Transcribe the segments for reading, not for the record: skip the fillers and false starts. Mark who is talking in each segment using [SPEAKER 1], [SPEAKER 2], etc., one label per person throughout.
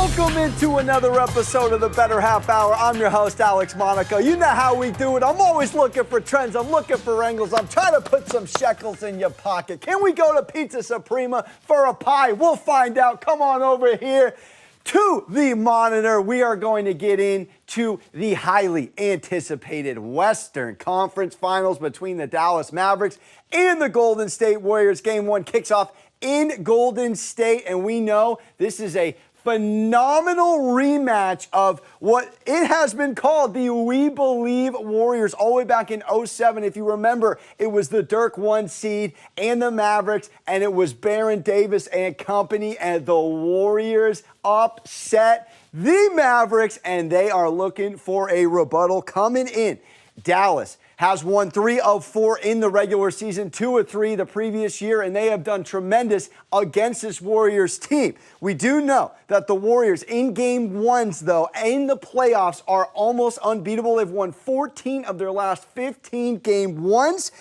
[SPEAKER 1] Welcome into another episode of the Bettor Half Hour. I'm your host, Alex Monaco. You know how we do it. I'm always looking for trends. I'm looking for angles. I'm trying to put some shekels in your pocket. Can we go to Pizza Suprema for a pie? We'll find out. Come on over here to the monitor. We are going to get into the highly anticipated Western Conference Finals between the Dallas Mavericks and the Golden State Warriors. Game one kicks off in Golden State, and we know this is a phenomenal rematch of what it has been called the We Believe Warriors all the way back in 07. If you remember, it was the Dirk 1 seed and the Mavericks, and it was Baron Davis and company, and the Warriors upset the Mavericks, and they are looking for a rebuttal coming in. Dallas has won 3 of 4 in the regular season, 2 of 3 the previous year, and they have done tremendous against this Warriors team. We do know that the Warriors in game ones, though, in the playoffs are almost unbeatable. They've won 14 of their last 15 game ones.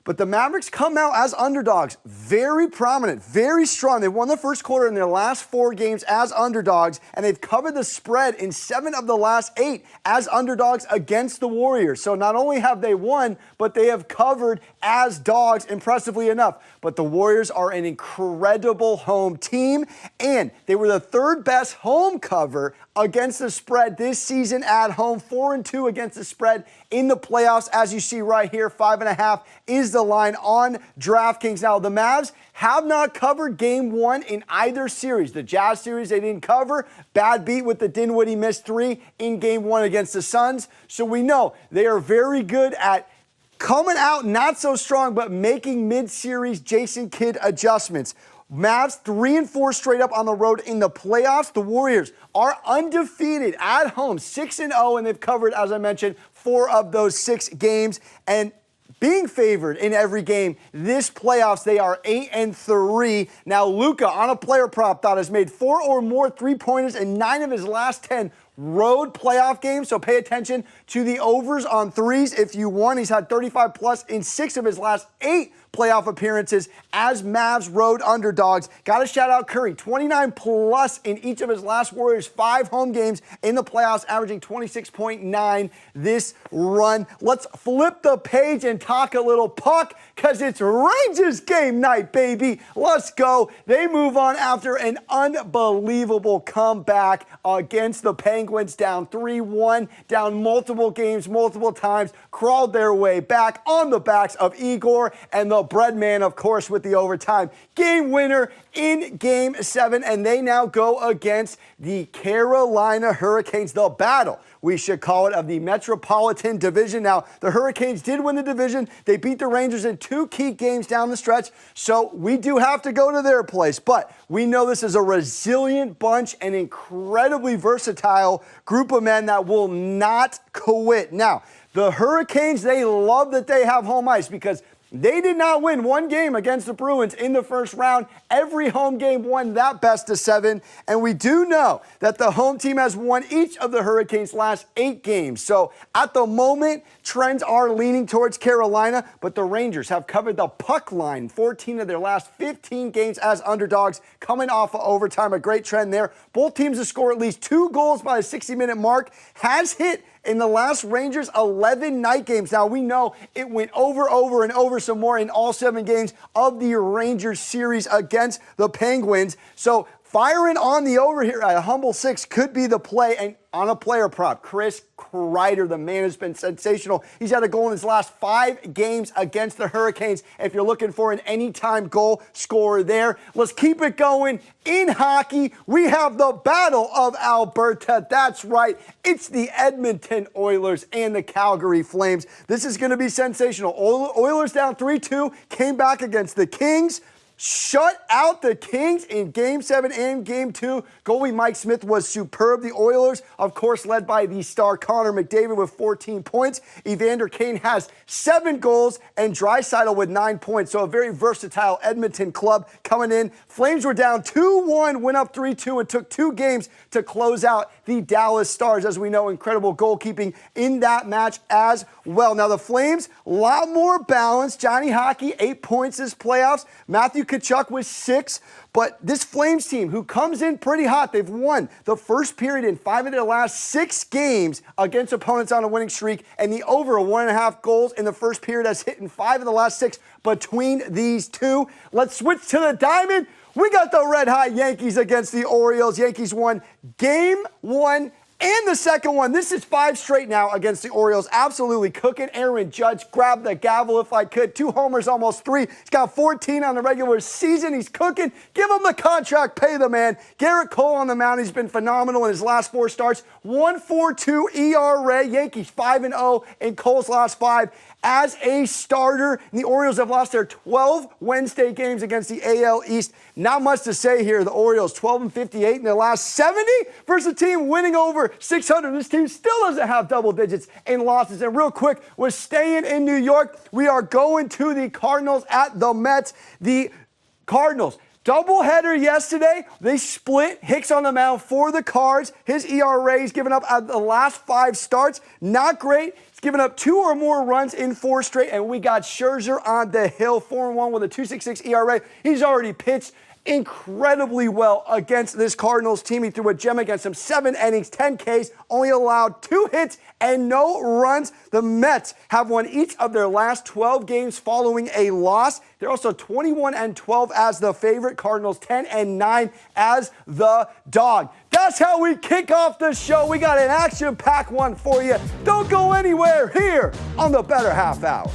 [SPEAKER 1] But the Mavericks come out as underdogs, very prominent, very strong. They've won the first quarter in their last 4 games as underdogs, and they've covered the spread in 7 of the last 8 as underdogs against the Warriors. So not only have they won, but they have covered as dogs, impressively enough. But the Warriors are an incredible home team, and they were the 3rd best home cover against the spread this season at home, 4-2 against the spread in the playoffs. As you see right here, 5.5 is the line on DraftKings. Now, the Mavs have not covered game 1 in either series. The Jazz series, they didn't cover. Bad beat with the Dinwiddie missed 3 in game 1 against the Suns. So we know they are very good at coming out not so strong, but making mid-series Jason Kidd adjustments. Mavs 3-4 straight up on the road in the playoffs. The Warriors are undefeated at home, 6-0, and they've covered, as I mentioned, 4 of those 6 games. And being favored in every game this playoffs, they are 8-3. Now, Luka on a player prop thought has made 4 or more three-pointers in 9 of his last 10 road playoff games, so pay attention to the overs on threes if you want. He's had 35 plus in 6 of his last 8 playoff appearances as Mavs road underdogs. Got to shout out Curry, 29 plus in each of his last Warriors 5 home games in the playoffs, averaging 26.9 this run. Let's flip the page and talk a little puck, because it's Rangers game night, baby. Let's go. They move on after an unbelievable comeback against the Penguins, down 3-1, down multiple games, multiple times, crawled their way back on the backs of Igor and the bread man, of course, with the overtime game winner in game 7, and they now go against the Carolina Hurricanes, the battle, we should call it, of the Metropolitan Division. Now, the Hurricanes did win the division. They beat the Rangers in 2 key games down the stretch, so we do have to go to their place. But we know this is a resilient bunch, an incredibly versatile group of men that will not quit. Now, the Hurricanes, they love that they have home ice, because they did not win 1 game against the Bruins in the first round. Every home game won that best of 7. And we do know that the home team has won each of the Hurricanes' last 8 games. So at the moment, trends are leaning towards Carolina, but the Rangers have covered the puck line 14 of their last 15 games as underdogs, coming off of overtime. A great trend there. Both teams to score at least 2 goals by the 60-minute mark has hit in the last Rangers 11 night games. Now, we know it went over, and over some more in all 7 games of the Rangers series against the Penguins. So firing on the over here at a humble 6 could be the play. And on a player prop, Chris Kreider, the man has been sensational. He's had a goal in his last 5 games against the Hurricanes. If you're looking for an anytime goal scorer there, let's keep it going. In hockey, we have the Battle of Alberta. That's right. It's the Edmonton Oilers and the Calgary Flames. This is going to be sensational. Oilers down 3-2, came back against the Kings. Shut out the Kings in Game 7 and Game 2. Goalie Mike Smith was superb. The Oilers, of course, led by the star Connor McDavid with 14 points. Evander Kane has 7 goals, and Draisaitl with 9 points. So a very versatile Edmonton club coming in. Flames were down 2-1, went up 3-2, and took 2 games to close out the Dallas Stars. As we know, incredible goalkeeping in that match as well. Now, the Flames, a lot more balanced. Johnny Hockey, 8 points this playoffs. Matthew Tkachuk with 6. But this Flames team, who comes in pretty hot, they've won the first period in 5 of their last 6 games against opponents on a winning streak, and the over 1.5 goals in the first period has hit in 5 of the last 6 between these two. Let's switch to the diamond. We got the red-hot Yankees against the Orioles. Yankees won Game 1 and the second one. This is 5 straight now against the Orioles. Absolutely cooking. Aaron Judge grabbed the gavel if I could. 2 homers, almost 3. He's got 14 on the regular season. He's cooking. Give him the contract. Pay the man. Garrett Cole on the mound. He's been phenomenal in his last 4 starts. 1.42 ERA. Yankees 5-0 in Cole's last 5 as a starter. And the Orioles have lost their 12 Wednesday games against the AL East. Not much to say here. The Orioles 12-58 in their last 70 versus a team winning over 600. This team still doesn't have double digits in losses. And real quick, we're staying in New York. We are going to the Cardinals at the Mets. The Cardinals, doubleheader yesterday. They split. Hicks on the mound for the Cards. His ERA is given up at the last 5 starts. Not great. He's given up 2 or more runs in 4 straight. And we got Scherzer on the hill, 4-1 with a 2.66 ERA. He's already pitched incredibly well against this Cardinals team. He threw a gem against them, 7 innings, 10 Ks, only allowed 2 hits and no runs. The Mets have won each of their last 12 games following a loss. They're also 21-12 as the favorite. Cardinals 10-9 as the dog. That's how we kick off the show. We got an action-packed one for you. Don't go anywhere here on the Bettor Half Hour.